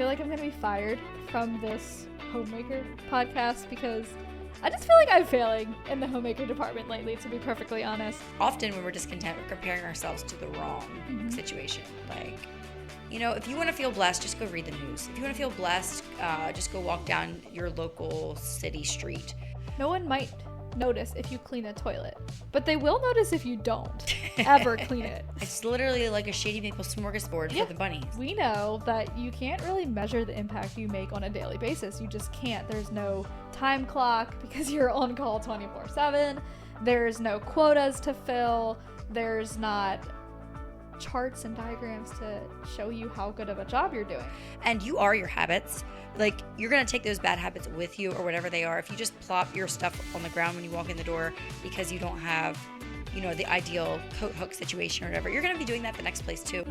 feel like I'm going to be fired from this Homemaker podcast because I just feel like I'm failing in the homemaker department lately, to be perfectly honest. Often when we're discontent, we're comparing ourselves to the wrong situation. Like, you know, if you want to feel blessed, just go read the news. If you want to feel blessed, just go walk down your local city street. No one might notice if you clean a toilet, but they will notice if you don't ever clean it. It's literally like a shady maple smorgasbord for the bunnies. We know that you can't really measure the impact you make on a daily basis. You just can't. There's no time clock because you're on call 24/7. There's no quotas to fill. There's not charts and diagrams to show you how good of a job you're doing. And you are your habits. Like, you're going to take those bad habits with you or whatever they are. If you just plop your stuff on the ground when you walk in the door because you don't have, you know, the ideal coat hook situation or whatever, you're going to be doing that the next place too.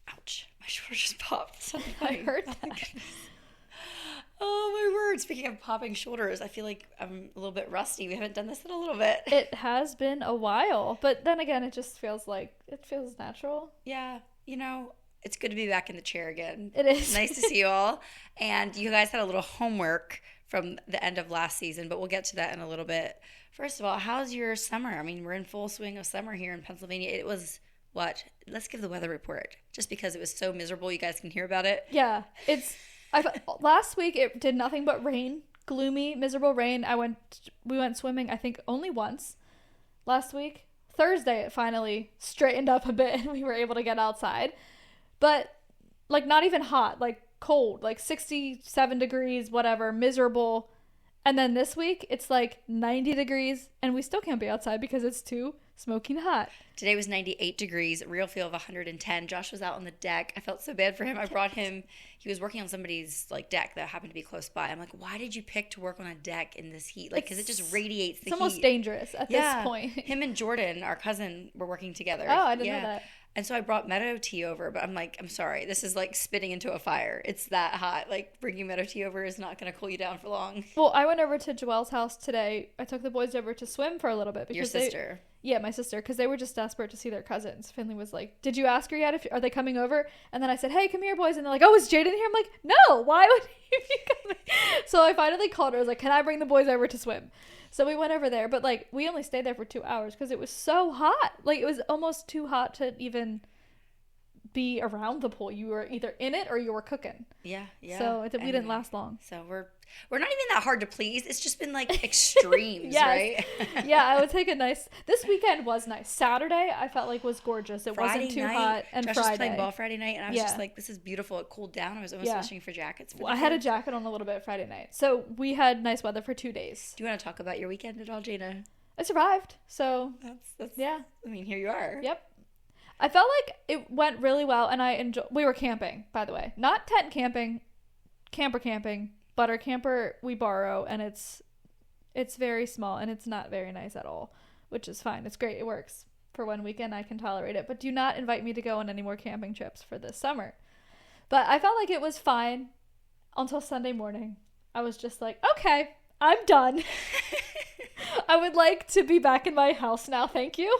Ouch. My shoulder just popped. I heard that. Oh my word. Speaking of popping shoulders, I feel like I'm a little bit rusty. We haven't done this in a little bit. It has been a while, but then again, it just feels like it feels natural. Yeah. You know, it's good to be back in the chair again. It is. Nice to see you all. And you guys had a little homework from the end of last season, but we'll get to that in a little bit. First of all, how's your summer? I mean, we're in full swing of summer here in Pennsylvania. It was what? Let's give the weather report. Just because it was so miserable, you guys can hear about it. Yeah. Last week it did nothing but rain, gloomy, miserable rain. We went swimming, I think, only once last week. Thursday it finally straightened up a bit and we were able to get outside. But like not even hot, like cold, like 67 degrees, whatever, miserable. And then this week it's like 90 degrees and we still can't be outside because it's too smoking hot. Today was 98 degrees, real feel of 110. Josh was out on the deck. I felt so bad for him. I brought him, he was working on somebody's like deck that happened to be close by. I'm like, why did you pick to work on a deck in this heat? Like, because it just radiates the heat. It's almost dangerous at this point. Him and Jordan, our cousin, were working together. Oh, I didn't know that. And so I brought meadow tea over, but I'm like, I'm sorry. This is like spitting into a fire. It's that hot. Like, bringing meadow tea over is not going to cool you down for long. Well, I went over to Joelle's house today. I took the boys over to swim for a little bit. Your sister. Yeah, my sister, because they were just desperate to see their cousins. Finley was like, did you ask her yet? Are they coming over? And then I said, hey, come here, boys. And they're like, oh, is Jayden here? I'm like, no, why would he be coming? So I finally called her. I was like, can I bring the boys over to swim? So we went over there. But, like, we only stayed there for 2 hours because it was so hot. Like, it was almost too hot to even be around the pool. You were either in it or you were cooking. Yeah. So we didn't last long. So we're not even that hard to please. It's just been like extremes, right? Yeah, I would take this weekend was nice. Saturday I felt like was gorgeous. It wasn't too hot. And Josh Friday was playing ball Friday night and I was just like, this is beautiful. It cooled down. I was almost wishing for jackets. I had a jacket on a little bit Friday night. So we had nice weather for 2 days. Do you want to talk about your weekend at all, Jayna? I survived. So that's yeah. I mean, here you are. Yep. I felt like it went really well, and we were camping, by the way. Not tent camping, camper camping, but our camper we borrow, and it's very small, and it's not very nice at all, which is fine. It's great. It works. For one weekend, I can tolerate it. But do not invite me to go on any more camping trips for this summer. But I felt like it was fine until Sunday morning. I was just like, okay, I'm done. I would like to be back in my house now, thank you.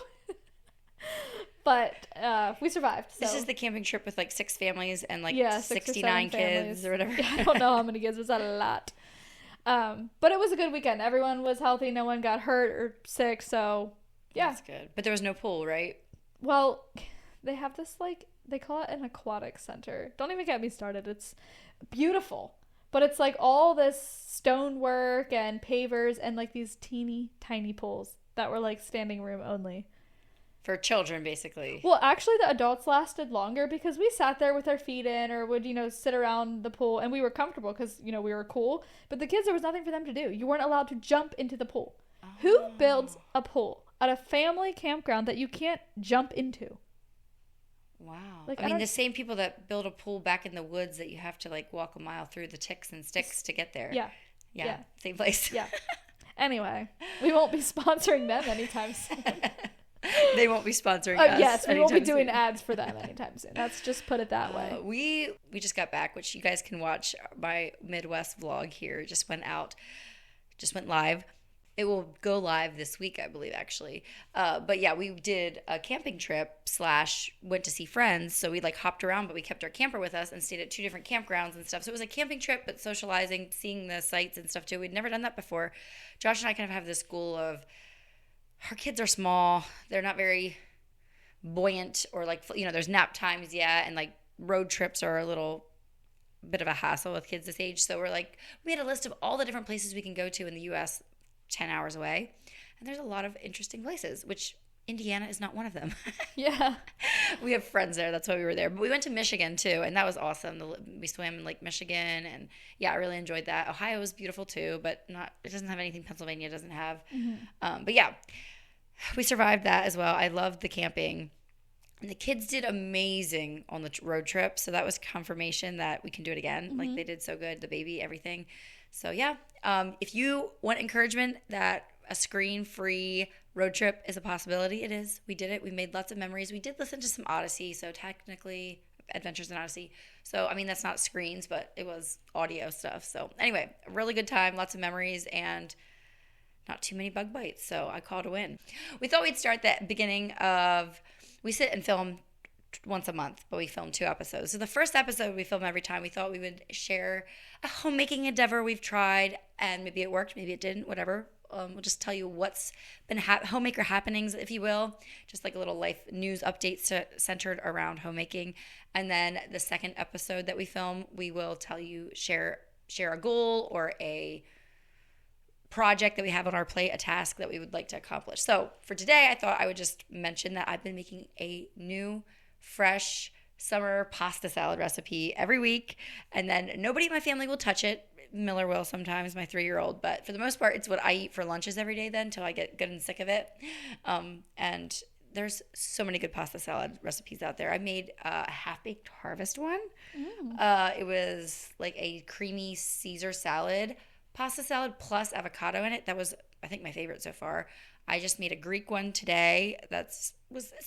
But we survived. So. This is the camping trip with like 6 families and like 69 69 kids or whatever. Yeah, I don't know how many kids. Was that a lot? But it was a good weekend. Everyone was healthy. No one got hurt or sick. So yeah. That's good. But there was no pool, right? Well, they have this they call it an aquatic center. Don't even get me started. It's beautiful. But it's like all this stonework and pavers and like these teeny tiny pools that were like standing room only. For children, basically. Well, actually, the adults lasted longer because we sat there with our feet in or would, sit around the pool. And we were comfortable because, we were cool. But the kids, there was nothing for them to do. You weren't allowed to jump into the pool. Oh. Who builds a pool at a family campground that you can't jump into? Wow. I mean, the same people that build a pool back in the woods that you have to, walk a mile through the ticks and sticks to get there. Yeah. Same place. Yeah. Anyway, we won't be sponsoring them anytime soon. They won't be sponsoring us. Yes, we won't be doing ads for them anytime soon. Let's just put it that way. We just got back, which you guys can watch my Midwest vlog here. Just went live. It will go live this week, I believe, actually. But yeah, we did a camping trip / went to see friends. So we like hopped around, but we kept our camper with us and stayed at 2 different campgrounds and stuff. So it was a camping trip, but socializing, seeing the sights and stuff too. We'd never done that before. Josh and I kind of have this goal of, our kids are small. They're not very buoyant, or like, there's nap times yet. And like road trips are a little bit of a hassle with kids this age. So we're like, we had a list of all the different places we can go to in the U.S. 10 hours away, and there's a lot of interesting places, which Indiana is not one of them. Yeah. We have friends there, that's why we were there. But we went to Michigan too, and that was awesome. We swam in Lake Michigan, and yeah, I really enjoyed that. Ohio is beautiful too, but it doesn't have anything Pennsylvania doesn't have. But yeah, we survived that as well. I loved the camping. And the kids did amazing on the road trip, so that was confirmation that we can do it again. Like, they did so good, the baby, everything. So yeah, if you want encouragement that a screen-free road trip is a possibility, it is. We did it. We made lots of memories. We did listen to some Odyssey, so technically Adventures in Odyssey. So, I mean, that's not screens, but it was audio stuff. So anyway, a really good time, lots of memories, and not too many bug bites, so I called a win. We thought we'd start the beginning of, we sit and film once a month, but we film 2 episodes. So the first episode we film every time. We thought we would share a homemaking endeavor we've tried, and maybe it worked, maybe it didn't, whatever. We'll just tell you what's been homemaker happenings, if you will, just like a little life news updates centered around homemaking. And then the second episode that we film, we will tell you, share a goal or a project that we have on our plate, a task that we would like to accomplish. So for today, I thought I would just mention that I've been making a new fresh summer pasta salad recipe every week, and then nobody in my family will touch it. Miller will sometimes, my 3-year-old, but for the most part, it's what I eat for lunches every day then until I get good and sick of it. And there's so many good pasta salad recipes out there. I made a half-baked harvest one. It was like a creamy Caesar salad, pasta salad plus avocado in it. That was, I think, my favorite so far. I just made a Greek one today. It's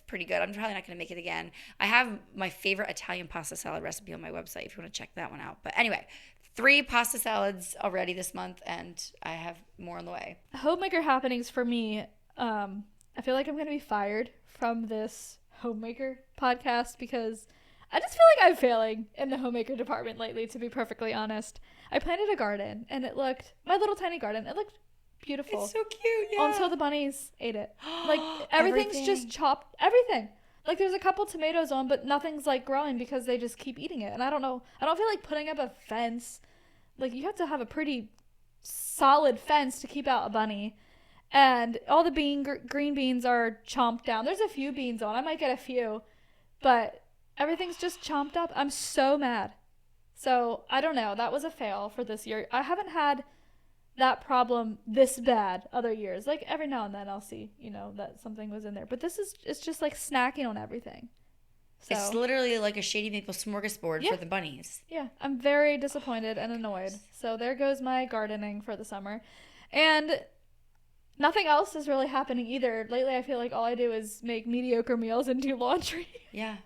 pretty good. I'm probably not going to make it again. I have my favorite Italian pasta salad recipe on my website if you want to check that one out. But anyway, 3 pasta salads already this month, and I have more on the way. Homemaker happenings for me. I feel like I'm going to be fired from this homemaker podcast because I just feel like I'm failing in the homemaker department lately, to be perfectly honest. I planted a garden, and my little tiny garden, it looked beautiful. It's so cute, yeah. Until the bunnies ate it. Like, everything's just chopped. Everything. Like, there's a couple tomatoes on, but nothing's, like, growing because they just keep eating it. And I don't know. I don't feel like putting up a fence. Like, you have to have a pretty solid fence to keep out a bunny. And all the green beans are chomped down. There's a few beans on. I might get a few. But everything's just chomped up. I'm so mad. So, I don't know. That was a fail for this year. I haven't had that problem this bad other years. Like, every now and then I'll see, that something was in there. But it's just like snacking on everything. So, it's literally like a shady maple smorgasbord for the bunnies. Yeah, I'm very disappointed and annoyed. So there goes my gardening for the summer. And nothing else is really happening either. Lately, I feel like all I do is make mediocre meals and do laundry. Yeah.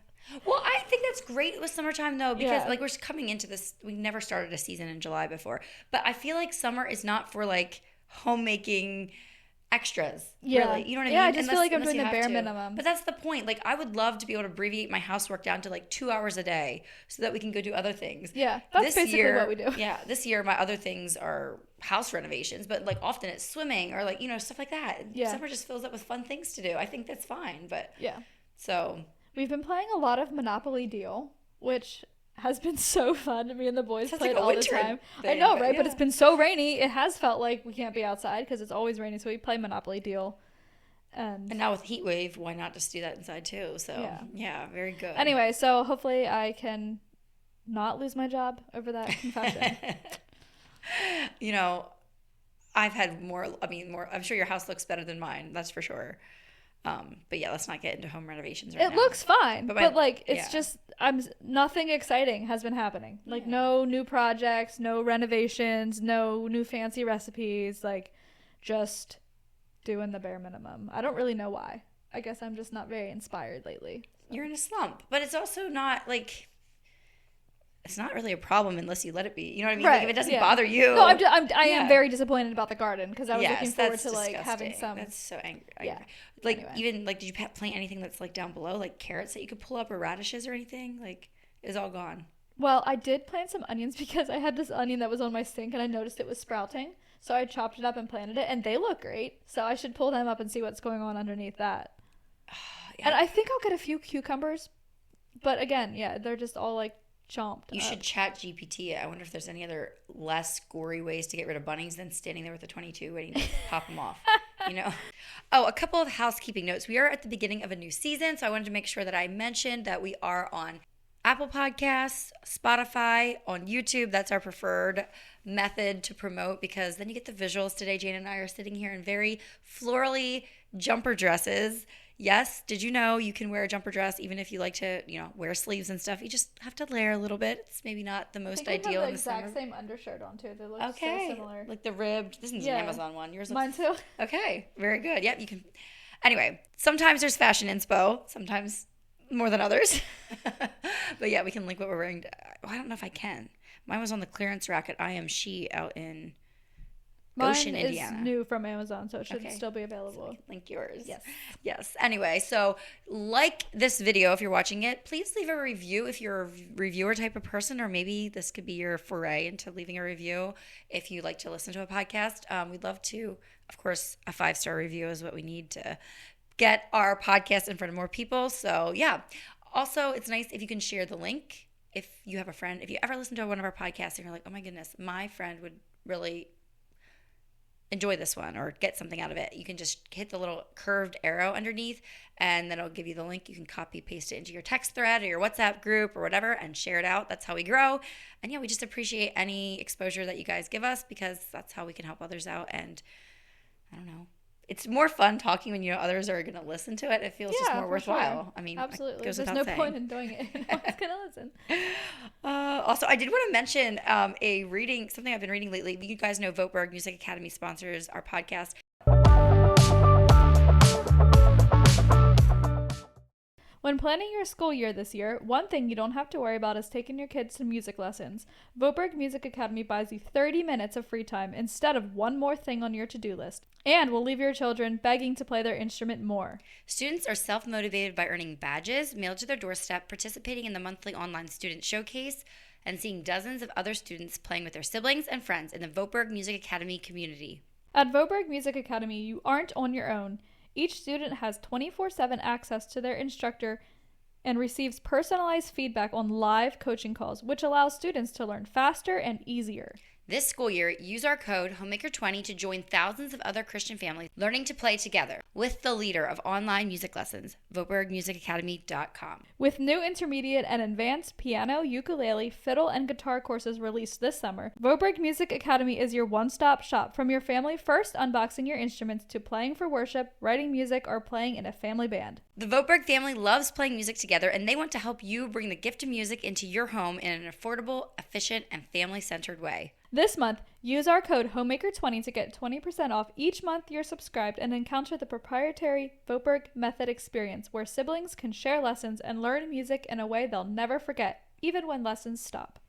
Well, I think that's great with summertime, though, because, like, we're coming into this. We never started a season in July before. But I feel like summer is not for, like, homemaking extras, really. You know what I mean? Yeah, I just feel like I'm doing the bare minimum. But that's the point. Like, I would love to be able to abbreviate my housework down to, like, 2 hours a day so that we can go do other things. Yeah, that's basically what we do. Yeah, this year my other things are house renovations, but, like, often it's swimming or, like, stuff like that. Yeah. Summer just fills up with fun things to do. I think that's fine, but... Yeah. So... We've been playing a lot of Monopoly Deal, which has been so fun. Me and the boys played like all the time. I know, right? Yeah. But it's been so rainy. It has felt like we can't be outside because it's always rainy. So we play Monopoly Deal. And now with heat wave, why not just do that inside too? So yeah, very good. Anyway, so hopefully I can not lose my job over that confession. I've had more. I'm sure your house looks better than mine. That's for sure. But yeah, let's not get into home renovations right now. It looks fine, but like it's just nothing exciting has been happening. Like no new projects, no renovations, no new fancy recipes. Like just doing the bare minimum. I don't really know why. I guess I'm just not very inspired lately. So. You're in a slump, but it's also not like it's not really a problem unless you let it be. You know what I mean? Right, Like if it doesn't bother you. No, I am very disappointed about the garden because I was looking forward to like disgusting. having some. That's so angry. Yeah. Like Anyway. even like, did you plant anything that's like down below, like carrots that you could pull up or radishes or anything? Like it was all gone. Well, I did plant some onions because I had this onion that was on my sink and I noticed it was sprouting. So I chopped it up and planted it, and they look great. So I should pull them up and see what's going on underneath that. Yeah. And I think I'll get a few cucumbers. But again, yeah, they're just all like chomped. You should chat GPT it. I wonder if there's any other less gory ways to get rid of bunnies than standing there with a 22 waiting to pop them off. You know? Oh, a couple of housekeeping notes. We are at the beginning of a new season, so I wanted to make sure that I mentioned that we are on Apple Podcasts, Spotify, on YouTube. That's our preferred method to promote because then you get the visuals. Today, Jayna and I are sitting here in very florally jumper dresses. Yes, did you know you can wear a jumper dress even if you like to, wear sleeves and stuff? You just have to layer a little bit. It's maybe not the most ideal in the summer. I have the exact same undershirt on too. They look so similar. Like the ribbed. This is an Amazon one. Yours looks... Mine too. Okay, very good. Yep, you can. Anyway, sometimes there's fashion inspo. Sometimes more than others. But yeah, we can link what we're wearing. I don't know if I can. Mine was on the clearance rack at I Am She out in Goshen, Indiana. Mine is new from Amazon, so it should still be available. So link yours. Yes. Anyway, so like this video if you're watching it, please leave a review if you're a reviewer type of person, or maybe this could be your foray into leaving a review if you like to listen to a podcast. We'd love to, of course, a 5-star review is what we need to get our podcast in front of more people. So yeah. Also, it's nice if you can share the link. If you have a friend, if you ever listen to one of our podcasts and you're like, oh my goodness, my friend would really enjoy this one or get something out of it, you can just hit the little curved arrow underneath and then it'll give you the link. You can copy paste it into your text thread or your WhatsApp group or whatever and share it out. That's how we grow. And yeah, we just appreciate any exposure that you guys give us because that's how we can help others out. And I don't know, it's more fun talking when others are going to listen to it. It feels just more worthwhile. Sure. I mean, absolutely. There's no point in doing it. No one's going to listen. Also, I did want to mention something I've been reading lately. You guys know Voetberg Music Academy sponsors our podcast. When planning your school year this year, one thing you don't have to worry about is taking your kids to music lessons. Voetberg Music Academy buys you 30 minutes of free time instead of one more thing on your to-do list, and will leave your children begging to play their instrument more. Students are self-motivated by earning badges mailed to their doorstep, participating in the monthly online student showcase, and seeing dozens of other students playing with their siblings and friends in the Voetberg Music Academy community. At Voetberg Music Academy, you aren't on your own. Each student has 24/7 access to their instructor and receives personalized feedback on live coaching calls, which allows students to learn faster and easier. This school year, use our code Homemaker20 to join thousands of other Christian families learning to play together with the leader of online music lessons, VoetbergMusicAcademy.com. With new intermediate and advanced piano, ukulele, fiddle, and guitar courses released this summer, Voetberg Music Academy is your one-stop shop from your family first unboxing your instruments to playing for worship, writing music, or playing in a family band. The Voetberg family loves playing music together, and they want to help you bring the gift of music into your home in an affordable, efficient, and family-centered way. This month, use our code Homemaker20 to get 20% off each month you're subscribed and encounter the proprietary Voetberg method experience where siblings can share lessons and learn music in a way they'll never forget, even when lessons stop.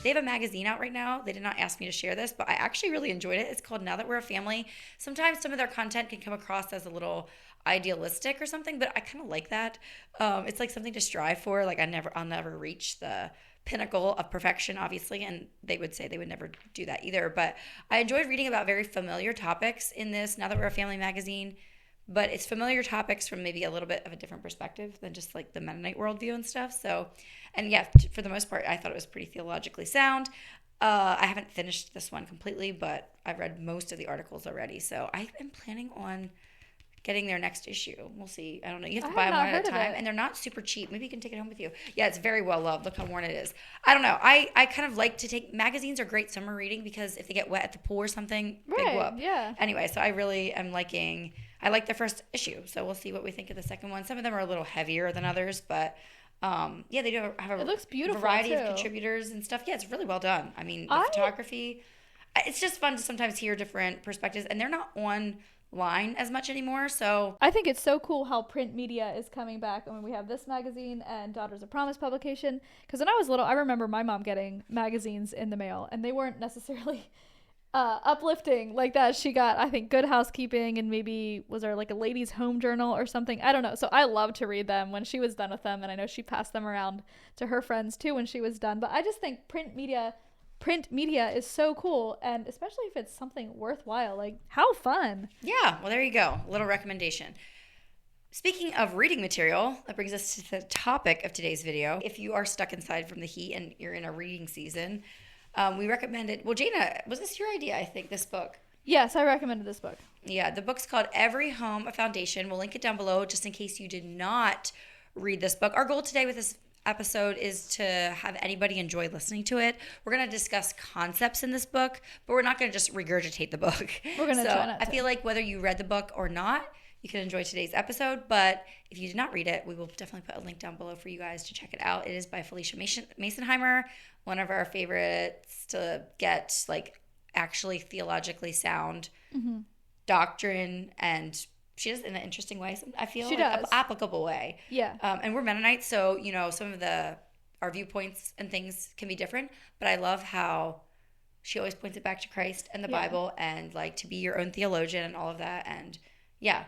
They have a magazine out right now. They did not ask me to share this, but I actually really enjoyed it. It's called Now That We're a Family. Sometimes some of their content can come across as a little idealistic or something, but I kind of like that. It's like something to strive for. Like I'll never reach the pinnacle of perfection, obviously, and they would say they would never do that either. But I enjoyed reading about very familiar topics in this Now That We're a Family magazine, but it's familiar topics from maybe a little bit of a different perspective than just like the Mennonite worldview and stuff. So, and yeah, for the most part, I thought it was pretty theologically sound. I haven't finished this one completely, but I've read most of the articles already. So I am planning on getting their next issue. We'll see. I don't know. You have to buy them one at a time, and they're not super cheap. Maybe you can take it home with you. Yeah, it's very well loved. Look how worn it is. I don't know. I kind of like to take magazines are great summer reading because if they get wet at the pool or something, big whoop. Yeah. Anyway, so I really am liking. I like the first issue, so we'll see what we think of the second one. Some of them are a little heavier than others, but yeah, they do have a it looks beautiful variety of contributors and stuff. Yeah, it's really well done. I mean, the photography. It's just fun to sometimes hear different perspectives, and they're not on line as much anymore. So I think it's so cool how print media is coming back. I mean, we have this magazine and Daughters of Promise publication. Because when I was little, I remember my mom getting magazines in the mail, and they weren't necessarily uplifting like that. She got, I think, Good Housekeeping, and maybe was there like a ladies' home journal or something. I don't know. So I love to read them when she was done with them, and I know she passed them around to her friends too when she was done. But I just think print media is so cool, and especially if it's something worthwhile. Like, how fun. Yeah, well, there you go. A little recommendation. Speaking of reading material, that brings us to the topic of today's video. If you are stuck inside from the heat and you're in a reading season, we recommended, well, Jayna, was this your idea, I think, this book? Yes, I recommended this book. Yeah, the book's called Every Home a Foundation. We'll link it down below just in case you did not read this book. Our goal today with this episode is to have anybody enjoy listening to it. We're going to discuss concepts in this book, but we're not going to just regurgitate the book. We're going to try not to. I feel like whether you read the book or not, you can enjoy today's episode, but if you did not read it, we will definitely put a link down below for you guys to check it out. It is by Phylicia Masonheimer, one of our favorites to get like actually theologically sound doctrine, and she does it in an interesting way. I feel she like does. Applicable way. Yeah. And we're Mennonites, so some of our viewpoints and things can be different. But I love how she always points it back to Christ and the Bible, and like to be your own theologian and all of that. And yeah,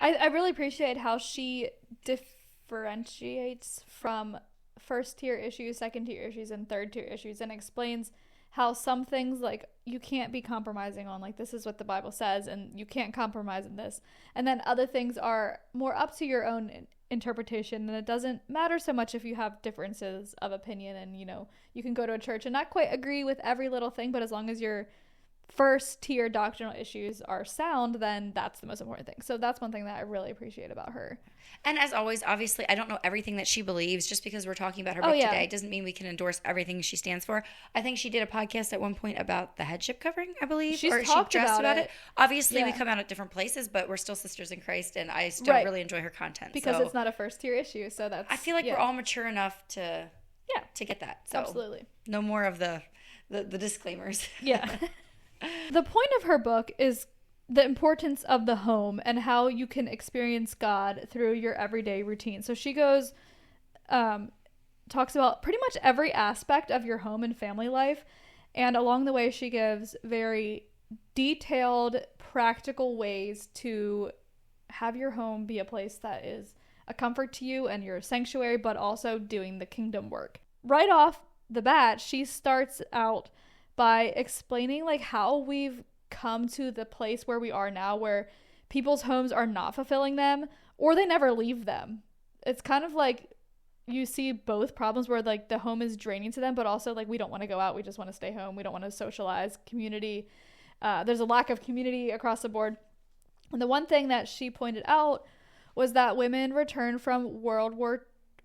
I really appreciate how she differentiates from first tier issues, second tier issues, and third tier issues, and explains how some things like you can't be compromising on, like this is what the Bible says and you can't compromise in this, and then other things are more up to your own interpretation, and it doesn't matter so much if you have differences of opinion, and you can go to a church and not quite agree with every little thing, but as long as your first tier doctrinal issues are sound, then that's the most important thing. So that's one thing that I really appreciate about her. And as always, obviously, I don't know everything that she believes. Just because we're talking about her book today doesn't mean we can endorse everything she stands for. I think she did a podcast at one point about the headship covering, I believe. She talked about it. Obviously, we come out at different places, but we're still sisters in Christ, and I still really enjoy her content. Because it's not a first tier issue, so that's... I feel like we're all mature enough to get that. So absolutely. No more of the disclaimers. Yeah. The point of her book is the importance of the home and how you can experience God through your everyday routine. So she goes, talks about pretty much every aspect of your home and family life. And along the way, she gives very detailed, practical ways to have your home be a place that is a comfort to you and your sanctuary, but also doing the kingdom work. Right off the bat, she starts out by explaining like how we've come to the place where we are now, where people's homes are not fulfilling them or they never leave them. It's kind of like you see both problems where like the home is draining to them, but also like we don't want to go out, we just want to stay home, we don't want to socialize. Community, there's a lack of community across the board. And the one thing that she pointed out was that women returned from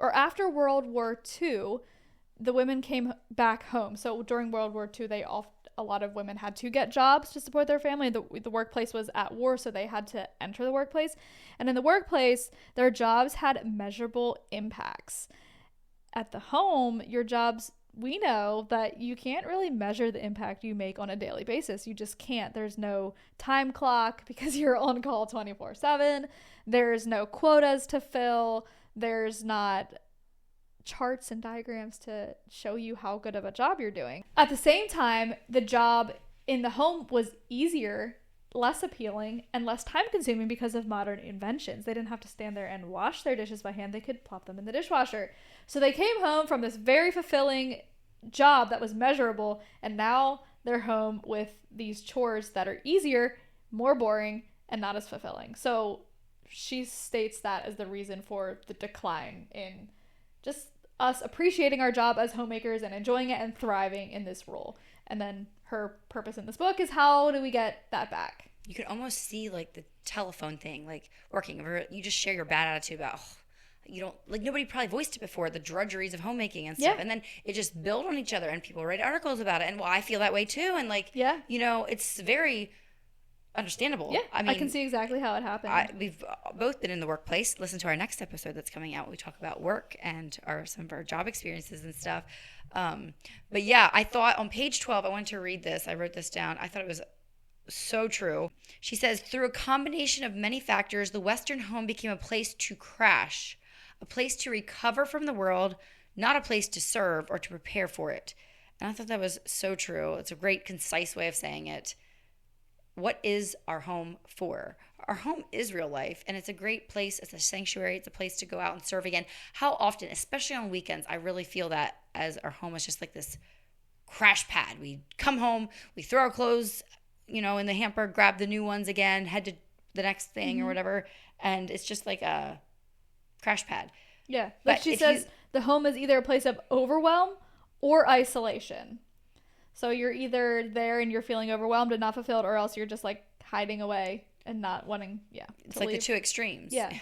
after World War II, the women came back home. So during World War II, a lot of women had to get jobs to support their family. The workplace was at war, so they had to enter the workplace. And in the workplace, their jobs had measurable impacts. At the home, your jobs, we know that you can't really measure the impact you make on a daily basis. You just can't. There's no time clock because you're on call 24/7. There's no quotas to fill. There's not charts and diagrams to show you how good of a job you're doing. At the same time, the job in the home was easier, less appealing, and less time consuming because of modern inventions. They didn't have to stand there and wash their dishes by hand. They could plop them in the dishwasher. So they came home from this very fulfilling job that was measurable, and now they're home with these chores that are easier, more boring, and not as fulfilling. So she states that as the reason for the decline in just us appreciating our job as homemakers and enjoying it and thriving in this role. And then her purpose in this book is how do we get that back? You can almost see like the telephone thing, like working, or you just share your bad attitude about, you don't, like nobody probably voiced it before, the drudgeries of homemaking and stuff. Yeah. And then it just build on each other and people write articles about it. And well, I feel that way too. And like, it's very understandable. Yeah, I can see exactly how it happened. We've both been in the workplace. Listen to our next episode that's coming out. We talk about work and some of our job experiences and stuff. But yeah, I thought on page 12, I wanted to read this. I wrote this down. I thought it was So true. She says, through a combination of many factors, the Western home became a place to crash, a place to recover from the world, not a place to serve or to prepare for it. And I thought that was so true. It's a great, concise way of saying it. What is our home for? Our home is real life, and it's a great place. It's a sanctuary. It's a place to go out and serve again. How often, especially on weekends, I really feel that as our home is just like this crash pad. We come home, we throw our clothes, in the hamper, grab the new ones again, head to the next thing or whatever, and it's just like a crash pad. Yeah, but she says the home is either a place of overwhelm or isolation. So you're either there and you're feeling overwhelmed and not fulfilled, or else you're just like hiding away and not wanting, It's like leave. The two extremes. Yeah.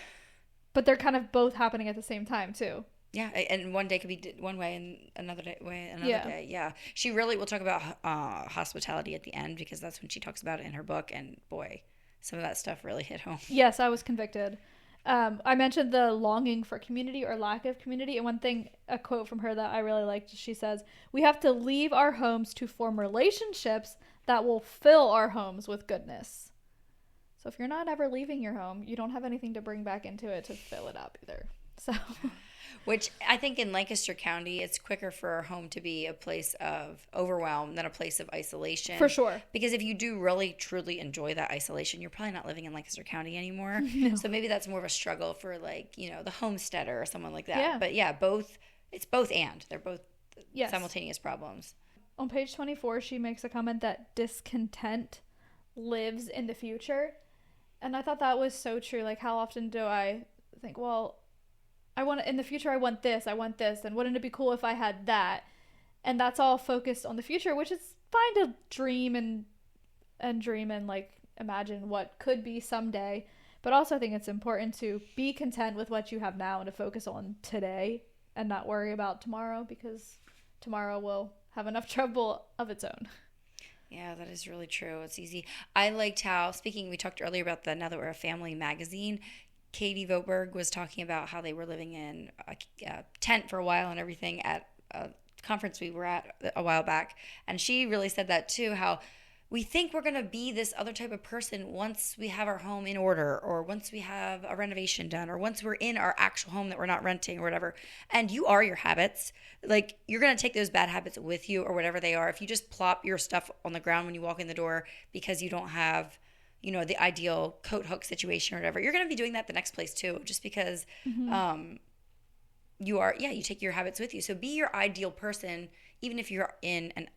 But they're kind of both happening at the same time, too. Yeah, and one day could be one way and another day day. Yeah. She really will talk about hospitality at the end, because that's when she talks about it in her book, and boy, some of that stuff really hit home. Yes, I was convicted. I mentioned the longing for community or lack of community, and one thing, a quote from her that I really liked, she says, "We have to leave our homes to form relationships that will fill our homes with goodness." So if you're not ever leaving your home, you don't have anything to bring back into it to fill it up either. So... Which I think in Lancaster County, it's quicker for our home to be a place of overwhelm than a place of isolation. For sure. Because if you do really, truly enjoy that isolation, you're probably not living in Lancaster County anymore. No. So maybe that's more of a struggle for the homesteader or someone like that. Yeah. But yeah, it's both and. They're both simultaneous problems. On page 24, she makes a comment that discontent lives in the future. And I thought that was so true. Like, how often do I think, well... in the future, I want this, and wouldn't it be cool if I had that? And that's all focused on the future, which is fine to dream and dream and like imagine what could be someday. But also I think it's important to be content with what you have now and to focus on today and not worry about tomorrow, because tomorrow will have enough trouble of its own. Yeah, that is really true. It's easy. I liked how, we talked earlier about the Now That We're a Family magazine. Katie Voetberg was talking about how they were living in a tent for a while and everything at a conference we were at a while back. And she really said that too, how we think we're going to be this other type of person once we have our home in order, or once we have a renovation done, or once we're in our actual home that we're not renting or whatever. And you are your habits. Like, you're going to take those bad habits with you, or whatever they are. If you just plop your stuff on the ground when you walk in the door because you don't have the ideal coat hook situation or whatever, you're going to be doing that the next place too, just because you take your habits with you. So be your ideal person, even if you're in an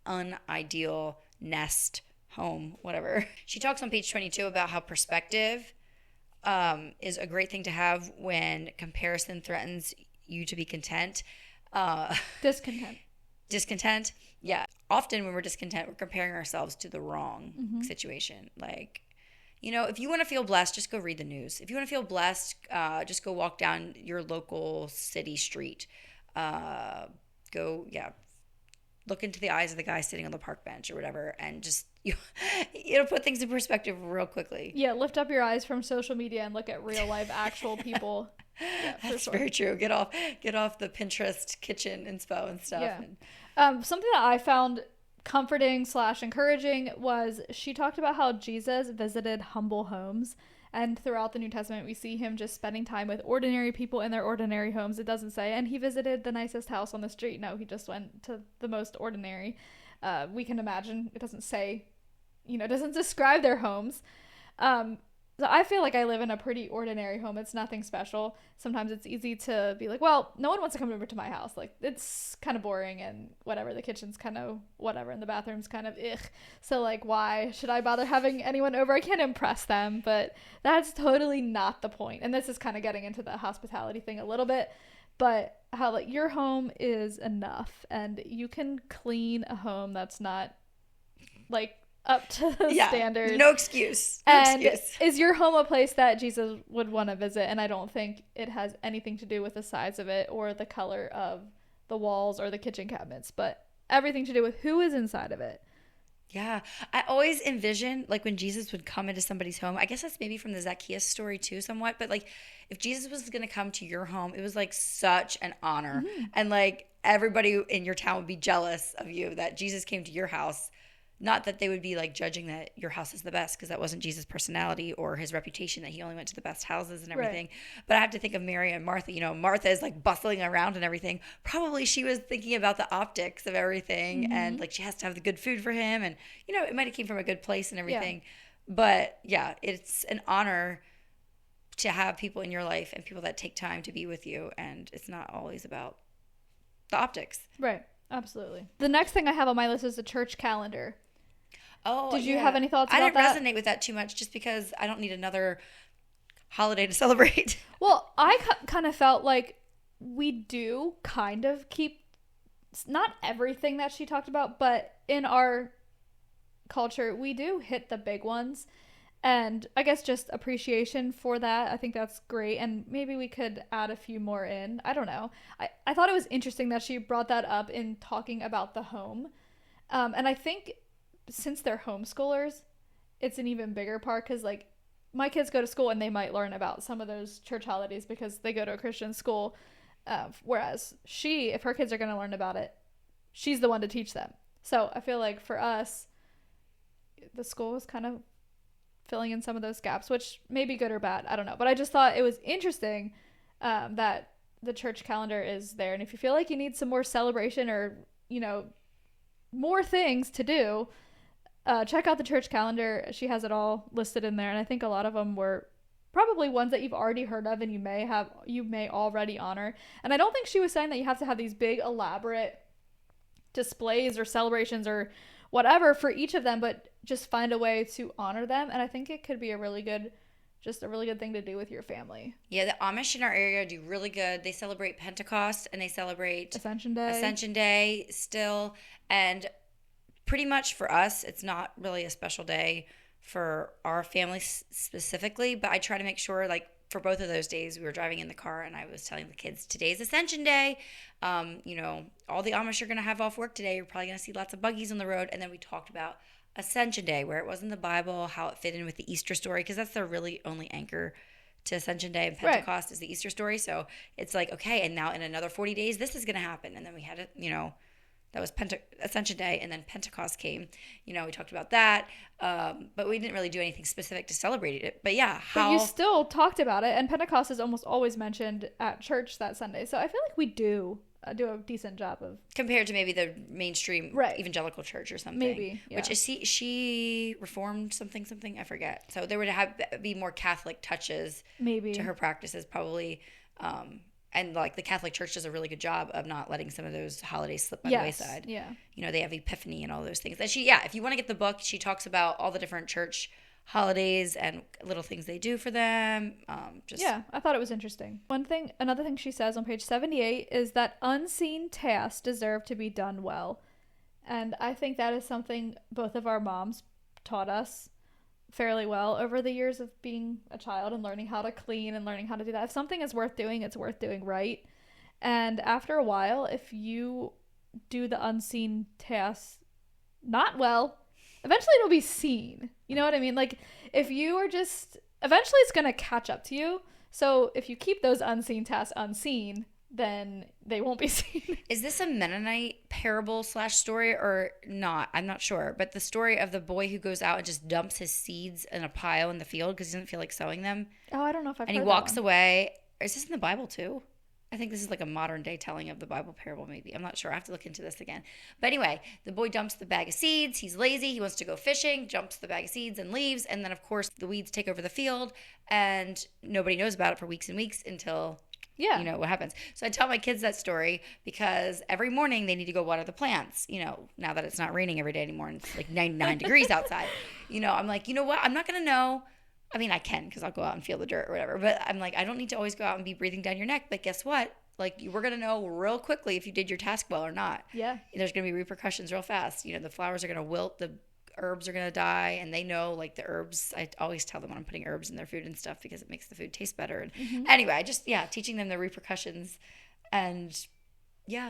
unideal nest, home, whatever. She talks on page 22 about how perspective is a great thing to have when comparison threatens you to be content. Discontent. Yeah. Often when we're discontent, we're comparing ourselves to the wrong situation. Like, if you want to feel blessed, just go read the news. If you want to feel blessed, just go walk down your local city street. Look into the eyes of the guy sitting on the park bench or whatever, and just, it'll put things in perspective real quickly. Yeah, lift up your eyes from social media and look at real life, actual people. Yeah, that's very true. Get off the Pinterest kitchen inspo and stuff. Yeah. Something that I found comforting / encouraging was she talked about how Jesus visited humble homes, and throughout the New Testament we see him just spending time with ordinary people in their ordinary homes. It doesn't say, and he visited the nicest house on the street. No, he just went to the most ordinary. We can imagine. It doesn't say, it doesn't describe their homes. So I feel like I live in a pretty ordinary home. It's nothing special. Sometimes it's easy to be like, well, no one wants to come over to my house. Like, it's kind of boring and whatever. The kitchen's kind of whatever, and the bathroom's kind of ugh. So, like, why should I bother having anyone over? I can't impress them, but that's totally not the point. And this is kind of getting into the hospitality thing a little bit, but how, like, your home is enough, and you can clean a home that's not, like, up to the standards. No excuse. Is your home a place that Jesus would want to visit? And I don't think it has anything to do with the size of it or the color of the walls or the kitchen cabinets, but everything to do with who is inside of it. Yeah. I always envision, like, when Jesus would come into somebody's home, I guess that's maybe from the Zacchaeus story too somewhat, but, like, if Jesus was going to come to your home, it was, like, such an honor. And, like, everybody in your town would be jealous of you that Jesus came to your house. not that they would be like judging that your house is the best, because that wasn't Jesus' personality or his reputation that he only went to the best houses and everything. Right. But I have to think of Mary and Martha. You know, Martha is like bustling around and everything. Probably she was thinking about the optics of everything, and like she has to have the good food for him, and you know, it might have came from a good place and everything. Yeah. But yeah, it's an honor to have people in your life and people that take time to be with you, and it's not always about the optics. Right. Absolutely. The next thing I have on my list is the church calendar. Oh, did you have any thoughts about that? I didn't resonate with that too much, just because I don't need another holiday to celebrate. Well, I kind of felt like we do kind of keep, not everything that she talked about, but in our culture, we do hit the big ones. And I guess just appreciation for that. I think that's great. And maybe we could add a few more in. I don't know. I thought it was interesting that she brought that up in talking about the home. And I think since they're homeschoolers, it's an even bigger part, because like my kids go to school and they might learn about some of those church holidays because they go to a Christian school. Whereas if her kids are going to learn about it, she's the one to teach them. So I feel like for us, the school was kind of filling in some of those gaps, which may be good or bad. I don't know. But I just thought it was interesting that the church calendar is there. And if you feel like you need some more celebration or, you know, more things to do, check out the church calendar. She has it all listed in there. And I think a lot of them were probably ones that you've already heard of and you may already honor. And I don't think she was saying that you have to have these big elaborate displays or celebrations or whatever for each of them, but just find a way to honor them. And I think it could be a really good thing to do with your family. Yeah, the Amish in our area do really good. They celebrate Pentecost and they celebrate Ascension Day still. And pretty much for us, it's not really a special day for our family specifically, but I try to make sure, like, for both of those days, we were driving in the car and I was telling the kids, today's Ascension Day. You know, all the Amish are going to have off work today. You're probably going to see lots of buggies on the road. And then we talked about Ascension Day, where it was in the Bible, how it fit in with the Easter story, because that's the really only anchor to Ascension Day and Pentecost is the Easter story. So it's like, okay, and now in another 40 days, this is going to happen. And then we had it, you know, that was Ascension Day, and then Pentecost came. You know, we talked about that, but we didn't really do anything specific to celebrate it. But yeah, but you still talked about it, and Pentecost is almost always mentioned at church that Sunday. So I feel like we do a decent job of, compared to maybe the mainstream evangelical church or something. Maybe, yeah. Which is she reformed something I forget. So there would be more Catholic touches maybe to her practices probably. And like the Catholic Church does a really good job of not letting some of those holidays slip by the wayside. Yeah. You know, they have Epiphany and all those things. That if you want to get the book, she talks about all the different church holidays and little things they do for them. I thought it was interesting. Another thing she says on page 78 is that unseen tasks deserve to be done well. And I think that is something both of our moms taught us fairly well over the years of being a child and learning how to clean and learning how to do that. If something is worth doing, it's worth doing right. And after a while, if you do the unseen tasks not well, eventually it'll be seen. You know what I mean? Like, if you are eventually it's going to catch up to you. So if you keep those unseen tasks unseen, then they won't be seen. Is this a Mennonite parable / story or not? I'm not sure. But the story of the boy who goes out and just dumps his seeds in a pile in the field because he doesn't feel like sowing them. Oh, I don't know if I've heard that. And he walks away. Is this in the Bible too? I think this is like a modern day telling of the Bible parable maybe. I'm not sure. I have to look into this again. But anyway, the boy dumps the bag of seeds. He's lazy. He wants to go fishing, jumps the bag of seeds and leaves. And then, of course, the weeds take over the field and nobody knows about it for weeks and weeks until... Yeah. You know what happens. So I tell my kids that story because every morning they need to go water the plants, you know, now that it's not raining every day anymore and it's like 99 degrees outside. You know, I'm like, you know what? I'm not going to know. I mean, I can because I'll go out and feel the dirt or whatever. But I'm like, I don't need to always go out and be breathing down your neck. But guess what? Like, we're going to know real quickly if you did your task well or not. Yeah. There's going to be repercussions real fast. You know, the flowers are going to wilt. The herbs are going to die, and they know, like, the herbs. I always tell them when I'm putting herbs in their food and stuff because it makes the food taste better. And anyway, I just teaching them the repercussions. And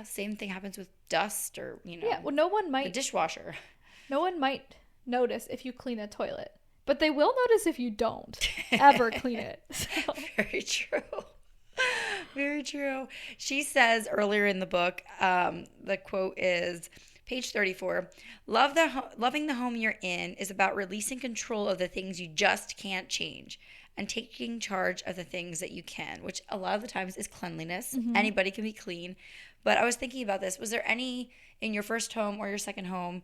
same thing happens with dust or, you know, the dishwasher. No one might notice if you clean a toilet, but they will notice if you don't ever clean it. So. Very true. Very true. She says earlier in the book, the quote is, Page 34. Loving the home you're in is about releasing control of the things you just can't change and taking charge of the things that you can, which a lot of the times is cleanliness. Anybody can be clean. But I was thinking about this. Was there any in your first home or your second home,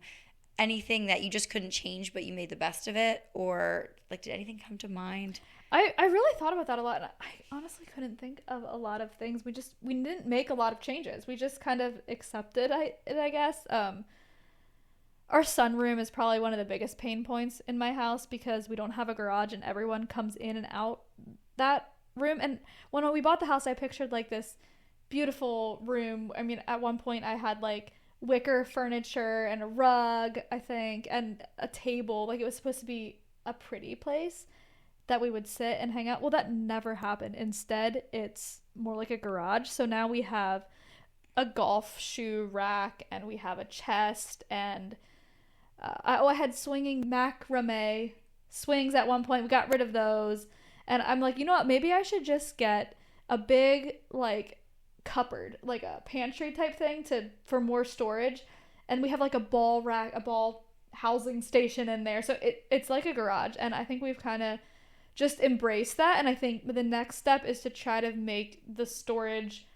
anything that you just couldn't change but you made the best of it? Or like, did anything come to mind? I really thought about that a lot. And I honestly couldn't think of a lot of things. We didn't make a lot of changes. We just kind of accepted it, I guess. Our sunroom is probably one of the biggest pain points in my house because we don't have a garage and everyone comes in and out that room. And when we bought the house, I pictured like this beautiful room. I mean, at one point I had like wicker furniture and a rug, I think, and a table. Like, it was supposed to be a pretty place that we would sit and hang out. Well, that never happened. Instead, it's more like a garage. So now we have a golf shoe rack and we have a chest and I had swinging macrame swings at one point. We got rid of those. And I'm like, you know what? Maybe I should just get a big, like, cupboard, like a pantry type thing for more storage. And we have, like, a ball rack, a ball housing station in there. So it's like a garage. And I think we've kind of just embraced that. And I think the next step is to try to make the storage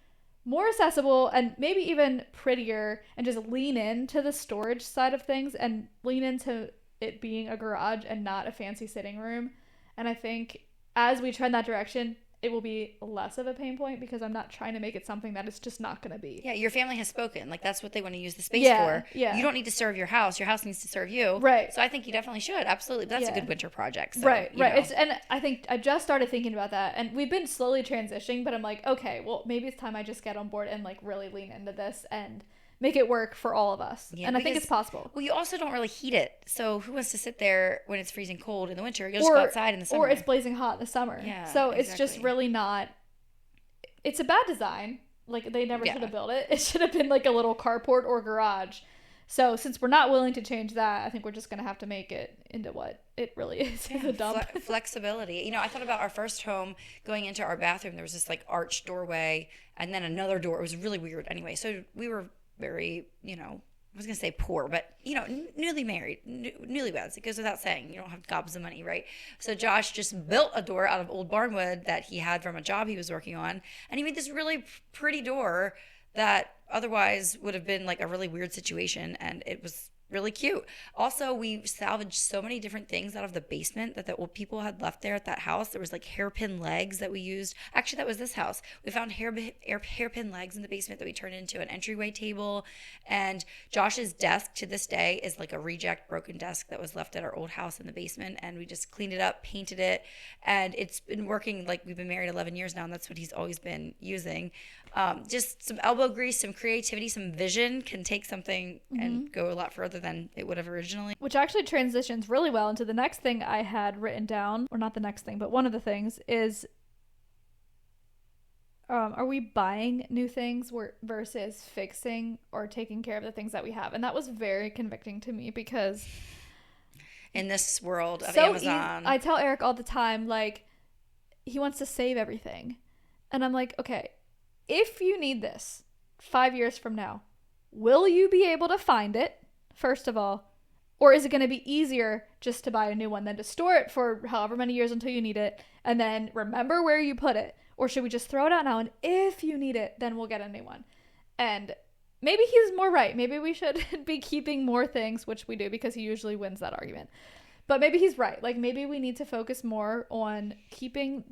more accessible and maybe even prettier and just lean into the storage side of things and lean into it being a garage and not a fancy sitting room. And I think as we trend that direction, it will be less of a pain point because I'm not trying to make it something that it's just not going to be. Yeah, your family has spoken. Like, that's what they want to use the space for. Yeah. You don't need to serve your house. Your house needs to serve you. Right. So I think you definitely should. Absolutely. But that's a good winter project. So, right. You know. And I think I just started thinking about that. And we've been slowly transitioning. But I'm like, okay, well, maybe it's time I just get on board and, like, really lean into this and make it work for all of us. Yeah, and I think it's possible. Well, you also don't really heat it. So who wants to sit there when it's freezing cold in the winter? You'll just go outside in the summer. Or it's blazing hot in the summer. Yeah, so it's just really not... It's a bad design. Like, they never should have built it. It should have been like a little carport or garage. So since we're not willing to change that, I think we're just going to have to make it into what it really is. Yeah, a dump. Flexibility. You know, I thought about our first home going into our bathroom. There was this like arched doorway and then another door. It was really weird anyway. So we were very, you know, I was going to say poor, but, you know, newly married, newlyweds. It goes without saying. You don't have gobs of money, right? So Josh just built a door out of old barnwood that he had from a job he was working on. And he made this really pretty door that otherwise would have been like a really weird situation. And it was really cute. Also, we salvaged so many different things out of the basement that the old people had left there at that house. There was like hairpin legs that we used. Actually, that was this house. We found hairpin legs in the basement that we turned into an entryway table. And Josh's desk to this day is like a reject broken desk that was left at our old house in the basement. And we just cleaned it up, painted it. And it's been working. Like, we've been married 11 years now, and that's what he's always been using. Just some elbow grease, some creativity, some vision can take something and go a lot further than it would have originally. Which actually transitions really well into the next thing I had written down, or not the next thing, but one of the things is, are we buying new things versus fixing or taking care of the things that we have? And that was very convicting to me because in this world of Amazon, I tell Eric all the time, like, he wants to save everything. And I'm like, okay, if you need this 5 years from now, will you be able to find it, first of all? Or is it going to be easier just to buy a new one than to store it for however many years until you need it and then remember where you put it? Or should we just throw it out now, and if you need it, then we'll get a new one? And maybe he's more right. Maybe we should be keeping more things, which we do because he usually wins that argument. But maybe he's right. Like, maybe we need to focus more on keeping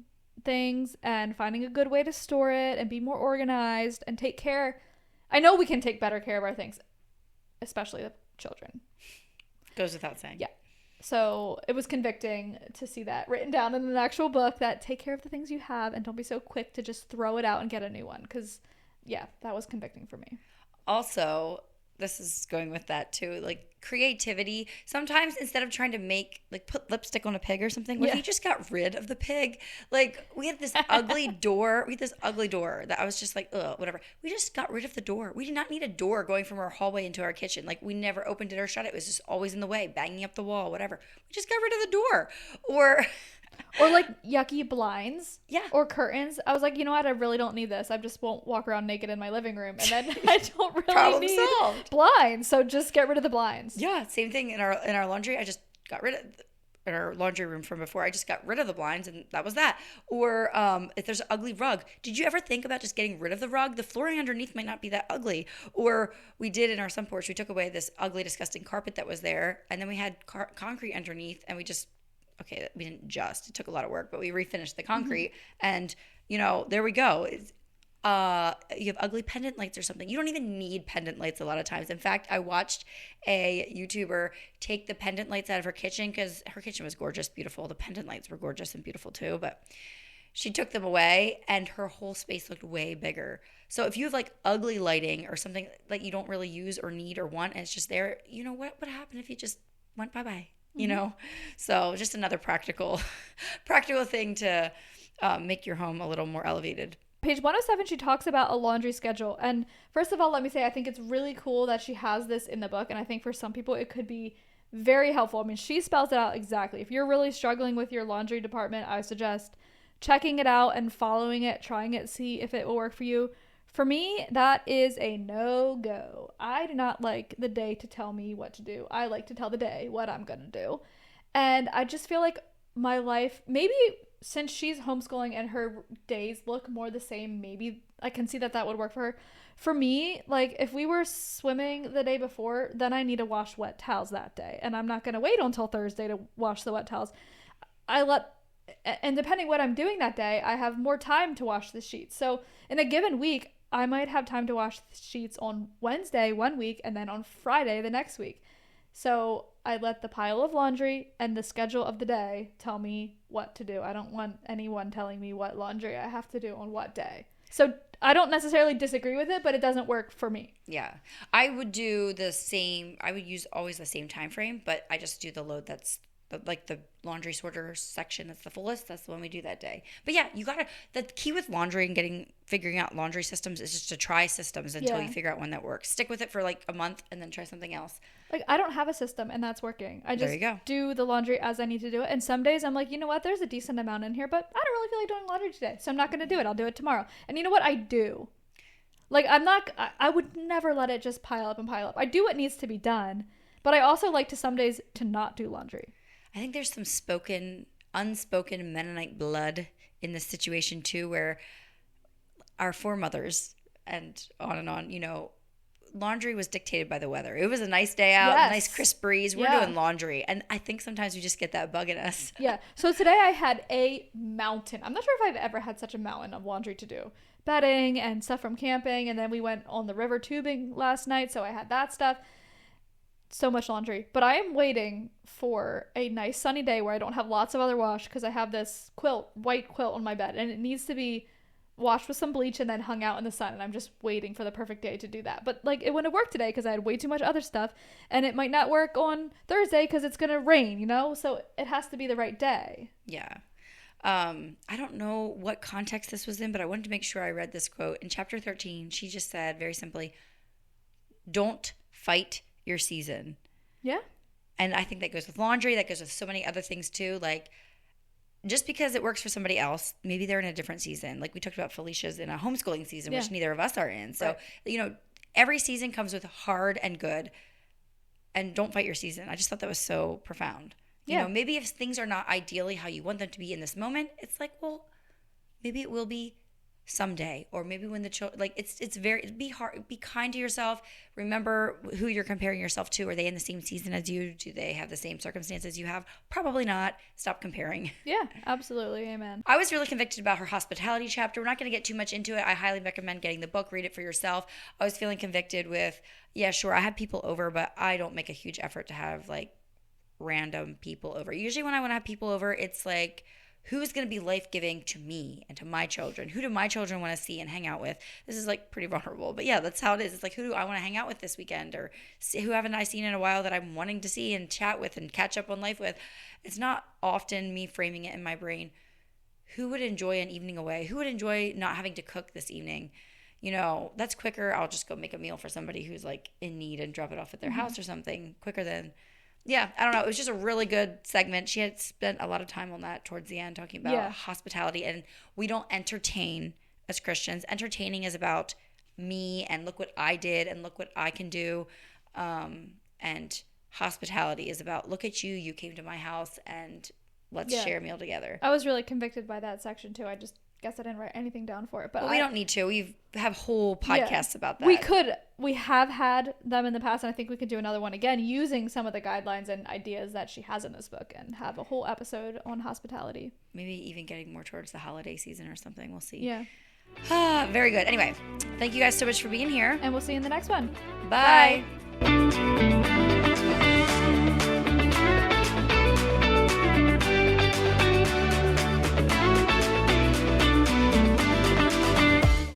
things and finding a good way to store it and be more organized and take care. I know we can take better care of our things, especially the children. Goes without saying. Yeah. So it was convicting to see that written down in an actual book, that take care of the things you have and don't be so quick to just throw it out and get a new one. Because, yeah, that was convicting for me. Also, this is going with that too, like creativity. Sometimes instead of trying to put lipstick on a pig or something, if you just got rid of the pig? Like, we had this ugly door. That I was just like, ugh, whatever. We just got rid of the door. We did not need a door going from our hallway into our kitchen. Like, we never opened it or shut it. It was just always in the way, banging up the wall, whatever. We just got rid of the door. Or Or like yucky blinds. Yeah. Or curtains. I was like, you know what? I really don't need this. I just won't walk around naked in my living room. And then I don't really Problem need solved. blinds. So just get rid of the blinds. Yeah, same thing in our laundry. I just got rid of in our laundry room from before. I just got rid of the blinds and that was that. Or if there's an ugly rug, did you ever think about just getting rid of the rug? The flooring underneath might not be that ugly. Or we did in our sun porch, we took away this ugly, disgusting carpet that was there, and then we had concrete underneath, and we didn't just. It took a lot of work, but we refinished the concrete, and there we go. You have ugly pendant lights or something. You don't even need pendant lights a lot of times. In fact, I watched a YouTuber take the pendant lights out of her kitchen because her kitchen was gorgeous, beautiful. The pendant lights were gorgeous and beautiful too, but she took them away and her whole space looked way bigger. So if you have like ugly lighting or something like you don't really use or need or want, and it's just there, what would happen if you just went bye-bye? So just another practical thing to make your home a little more elevated. Page 107, she talks about a laundry schedule. And first of all, let me say, I think it's really cool that she has this in the book. And I think for some people, it could be very helpful. I mean, she spells it out exactly. If you're really struggling with your laundry department, I suggest checking it out and following it, trying it, see if it will work for you. For me, that is a no-go. I do not like the day to tell me what to do. I like to tell the day what I'm going to do. And I just feel like my life, maybe since she's homeschooling and her days look more the same, maybe I can see that would work for her. For me, like if we were swimming the day before, then I need to wash wet towels that day. And I'm not going to wait until Thursday to wash the wet towels. And depending what I'm doing that day, I have more time to wash the sheets. So in a given week, I might have time to wash the sheets on Wednesday one week and then on Friday the next week. So I let the pile of laundry and the schedule of the day tell me what to do. I don't want anyone telling me what laundry I have to do on what day. So I don't necessarily disagree with it, but it doesn't work for me. Yeah. I would do the same. I would use always the same time frame, but I just do the load that's like the laundry sorter section that's the fullest. That's the one we do that day. But yeah, the key with laundry and figuring out laundry systems is just to try systems until you figure out one that works. Stick with it for like a month and then try something else. Like I don't have a system and that's working. I just do the laundry as I need to do it. And some days I'm like, you know what? There's a decent amount in here, but I don't really feel like doing laundry today. So I'm not going to do it. I'll do it tomorrow. And you know what? I do. Like I would never let it just pile up and pile up. I do what needs to be done, but I also like to some days to not do laundry. I think there's some unspoken Mennonite blood in this situation too, where our foremothers and on, laundry was dictated by the weather. It was a nice day out, nice crisp breeze. We're doing laundry. And I think sometimes we just get that bug in us. Yeah. So today I had a mountain. I'm not sure if I've ever had such a mountain of laundry to do. Bedding and stuff from camping. And then we went on the river tubing last night. So I had that stuff. So much laundry. But I am waiting for a nice sunny day where I don't have lots of other wash because I have this white quilt on my bed. And it needs to be washed with some bleach and then hung out in the sun, and I'm just waiting for the perfect day to do that. But like it wouldn't work today because I had way too much other stuff, and it might not work on Thursday because it's gonna rain, so it has to be the right day. Yeah. I don't know what context this was in, but I wanted to make sure I read this quote. In chapter 13, she just said very simply, don't fight your season. Yeah. And I think that goes with laundry, that goes with so many other things too. Like just because it works for somebody else, maybe they're in a different season. Like we talked about Phylicia's in a homeschooling season, which neither of us are in. So, every season comes with hard and good. And don't fight your season. I just thought that was so profound. Yeah. Maybe if things are not ideally how you want them to be in this moment, it's like, well, maybe it will be someday. Or maybe when the children, be kind to yourself. Remember who you're comparing yourself to. Are they in the same season as you? Do they have the same circumstances you have? Probably not. Stop comparing. Yeah, absolutely. Amen. I was really convicted about her hospitality chapter. We're not going to get too much into it. I highly recommend getting the book, read it for yourself. I was feeling convicted with, yeah, sure, I had people over, but I don't make a huge effort to have like random people over. Usually when I want to have people over, it's like, who's going to be life-giving to me and to my children? Who do my children want to see and hang out with? This is like pretty vulnerable, but yeah, that's how it is. It's like, who do I want to hang out with this weekend, or who haven't I seen in a while that I'm wanting to see and chat with and catch up on life with? It's not often me framing it in my brain. Who would enjoy an evening away? Who would enjoy not having to cook this evening? That's quicker. I'll just go make a meal for somebody who's like in need and drop it off at their house or something, quicker than yeah, I don't know. It was just a really good segment. She had spent a lot of time on that towards the end, talking about hospitality. And we don't entertain as Christians. Entertaining is about me and look what I did and look what I can do. And hospitality is about look at you. You came to my house and let's share a meal together. I was really convicted by that section too. I just guess I didn't write anything down for it. But we don't need to. We have whole podcasts about that. We have had them in the past, and I think we could do another one again using some of the guidelines and ideas that she has in this book and have a whole episode on hospitality. Maybe even getting more towards the holiday season or something. We'll see. Yeah. Very good. Anyway, thank you guys so much for being here. And we'll see you in the next one. Bye.